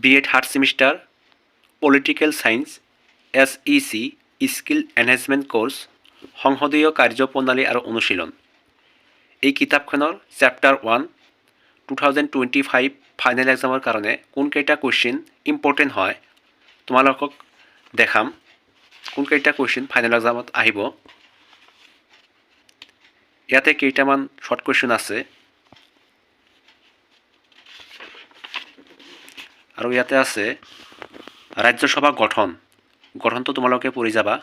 B.Ed third semester political science SEC skill enhancement course সংসদীয় কাৰ্যপ্ৰণালী আৰু অনুশীলন। এই কিতাপখনৰ চেপ্টাৰ 1 2025 ফাইনেল এক্সামৰ কাৰণে কোনকেইটা কুৱেশ্যন ইম্পৰ্টেণ্ট হয় তোমালোকক দেখাম। কোনকেইটা কুৱেশ্যন ফাইনেল এক্সামত আহিব। ইয়াতে কেইটামান শৰ্ট কুৱেশ্যন আছে আৰু ইয়াতে আছে ৰাজ্যসভা গঠনটো তোমালোকে পঢ়ি যাবা।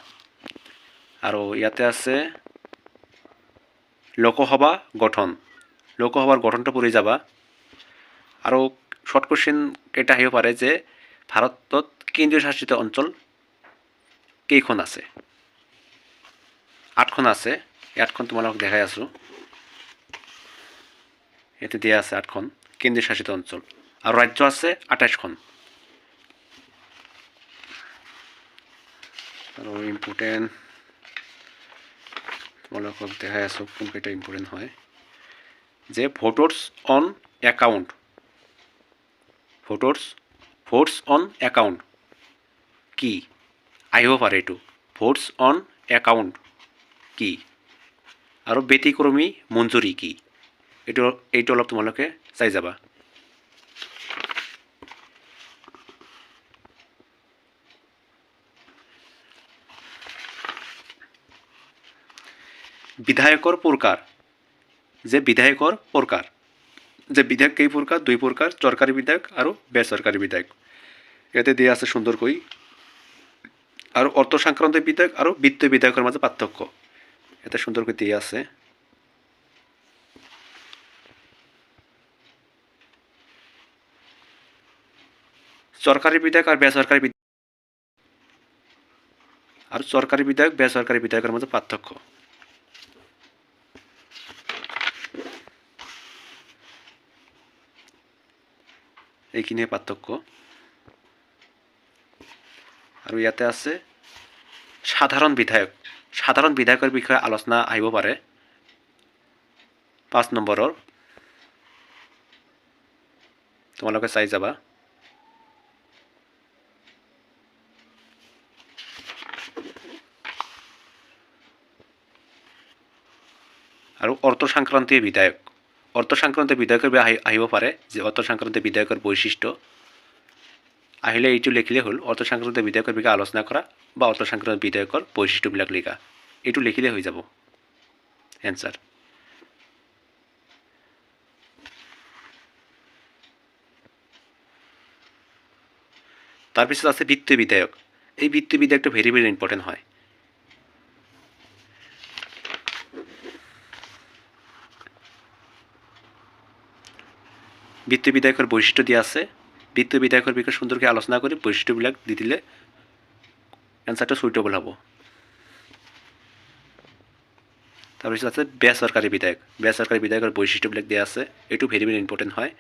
আৰু ইয়াতে আছে লোকসভাৰ গঠনটো পঢ়ি যাবা। আৰু শৰ্ট কুৱেশ্যন কেইটা আহিব পাৰে যে ভাৰতত কেন্দ্ৰীয় শাসিত অঞ্চল কেইখন আছে? 8খন আছে। 8খন তোমালোকক দেখাই আছোঁ। ইয়াতে দিয়া আছে 8খন কেন্দ্ৰীয় শাসিত অঞ্চল আৰু ৰাজ্য আছে 28খন। আৰু ইম্পৰ্টেণ্ট তোমালোকক দেখাই আছোঁ কোনকেইটা ইম্পৰ্টেণ্ট হয় যে ভোটছ অন একাউণ্ট কি আহিব পাৰে। এইটো ভোটছ অন একাউণ্ট কি আৰু ব্যতিক্ৰমী মঞ্জুৰি কি এইটো অলপ তোমালোকে চাই যাবা। বিধায়কৰ প্ৰকাৰ বিধায়ক কেই প্ৰকাৰ? 2 প্ৰকাৰ, চৰকাৰী বিধায়ক আৰু বেচৰকাৰী বিধায়ক। ইয়াতে দিয়া আছে সুন্দৰকৈ। আৰু অৰ্থ সংক্ৰান্ত বিধায়ক আৰু বিত্ত বিধায়কৰ মাজত পাৰ্থক্য ইয়াতে সুন্দৰকৈ দিয়া আছে। চৰকাৰী বিধায়ক আৰু বেচৰকাৰী বিধায়কৰ মাজত পাৰ্থক্য। এইখিনিয়ে পাৰ্থক্য। আৰু ইয়াতে আছে সাধাৰণ বিধায়কৰ বিষয়ে আলোচনা আহিব পাৰে 5 নম্বৰৰ। তোমালোকে চাই যাবা। আৰু অৰ্থ সংক্ৰান্তীয় বিধায়কৰ আহিব পাৰে যে অৰ্থ সংক্ৰান্তীয় বিধায়কৰ বৈশিষ্ট্য আহিলে এইটো লিখিলে হ'ল। অৰ্থ সংক্ৰান্তীয় বিধায়কৰ বিষয়ে আলোচনা কৰা বা অৰ্থ সংক্ৰান্তীয় বিধায়কৰ বৈশিষ্ট্যবিলাক লিখা এইটো লিখিলে হৈ যাব এনচাৰ। তাৰপিছত আছে বিত্ত বিধায়ক। এই বিত্ত বিধায়কটো ভেৰি ভেৰি ইম্পৰ্টেণ্ট হয়। বিত্ত বিধায়কৰ বৈশিষ্ট্য দিয়া আছে। বিত্ত বিধায়কৰ বিষয়ে সুন্দৰকৈ আলোচনা কৰি বৈশিষ্ট্যবিলাক দি দিলে এনচাৰটো সুইটেবল হ'ব। তাৰপিছত আছে বেচৰকাৰী বিধায়কৰ বৈশিষ্ট্যবিলাক দিয়া আছে। এইটো ভেৰি ভেৰি ইম্পৰ্টেণ্ট হয়।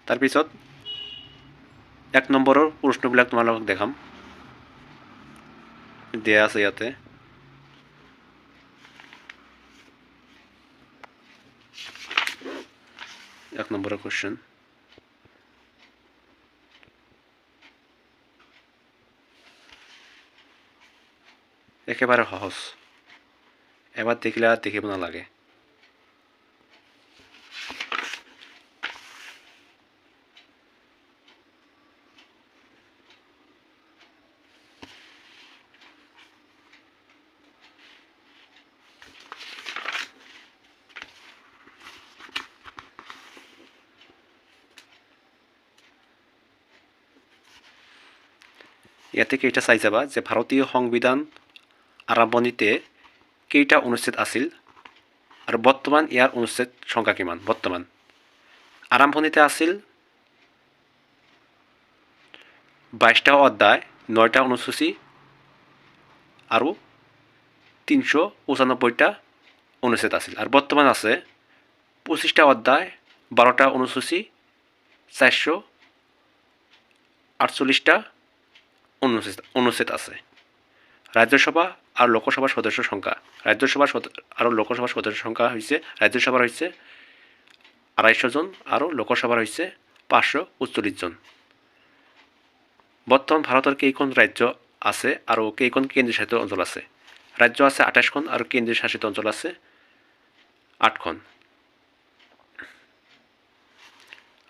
তাৰপিছত 1 নম্বৰৰ প্ৰশ্নবিলাক তোমালোকক দেখাম দিয়া আছে ইয়াতে। এক নম্বৰৰ কুৱেশ্যন একেবাৰে সহজ। এবাৰ দেখিলে আৰু দেখিব নালাগে। ইয়াতে কেইটা চাই যাবা যে ভাৰতীয় সংবিধান আৰম্ভণিতে কেইটা অনুচ্ছেদ আছিল আৰু বৰ্তমান ইয়াৰ অনুচ্ছেদ সংখ্যা কিমান। বৰ্তমান আৰম্ভণিতে আছিল 22টা অধ্যায়, 9টা অনুসূচী আৰু 395টা অনুচ্ছেদ আছিল। আৰু বৰ্তমান আছে 25টা অধ্যায়, 12টা অনুসূচী, 448টা অনুচ্ছেদ আছে। ৰাজ্যসভা আৰু লোকসভাৰ সদস্যৰ সংখ্যা আৰু লোকসভাৰ সদস্যৰ সংখ্যা হৈছে ৰাজ্যসভাৰ হৈছে 250 জন আৰু লোকসভাৰ হৈছে 540 জন। বৰ্তমান ভাৰতৰ কেইখন ৰাজ্য আছে আৰু কেইখন কেন্দ্ৰীয় শাসিত অঞ্চল আছে? ৰাজ্য আছে 28খন আৰু কেন্দ্ৰীয় শাসিত অঞ্চল আছে 8খন।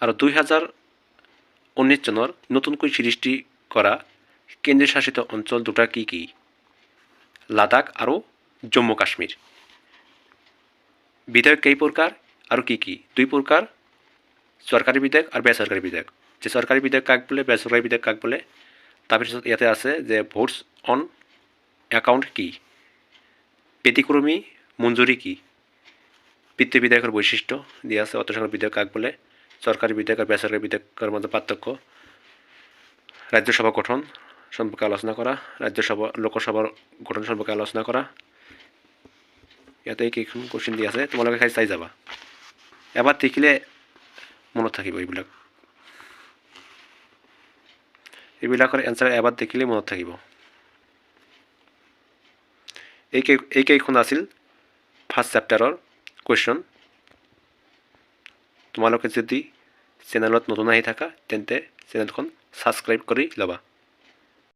আৰু 2019 চনৰ নতুনকৈ সৃষ্টি কৰা কেন্দ্ৰীয় শাসিত অঞ্চল দুটা কি কি? লাডাখ আৰু জম্মু কাশ্মীৰ। বিধায়ক কেই প্ৰকাৰ আৰু কি কি? 2 প্ৰকাৰ, চৰকাৰী বিধায়ক আৰু বেচৰকাৰী বিধায়ক। যে চৰকাৰী বিধায়ক কাক বোলে, বেচৰকাৰী বিধায়ক কাক বোলে? তাৰপিছত ইয়াতে আছে যে ভোটছ অন একাউণ্ট কি? ব্যতিক্ৰমী মঞ্জুৰি কি? বৃত্তীয় বিধায়কৰ বৈশিষ্ট্য দিয়া আছে। অৰ্থসংখ্যক বিধায়ক কাক বোলে? সরকারি বিধায়ক আর বেসরকারি বিধায়কের মধ্যে পার্থক্য, রাজ্যসভা গঠন সম্পর্কে আলোচনা করা, লোকসভার গঠন সম্পর্কে আলোচনা করা। ইয়াতে কেইখন কুৱেশ্যন দি আছে, তোমালোকে খাই চাই যাবা। এবাৰ দেখিলে মনত থাকিব এইবিলাকৰ এনচাৰ এবাৰ দেখিলে মনত থাকিব। এই কেইখন আছিল ফাৰ্ষ্ট চেপ্টাৰৰ কুৱেশ্যন। তোমালোকে যদি চেনেলত নতুন আহি থাকা তেন্তে চেনেলখন ছাবস্ক্ৰাইব কৰি ল'বা।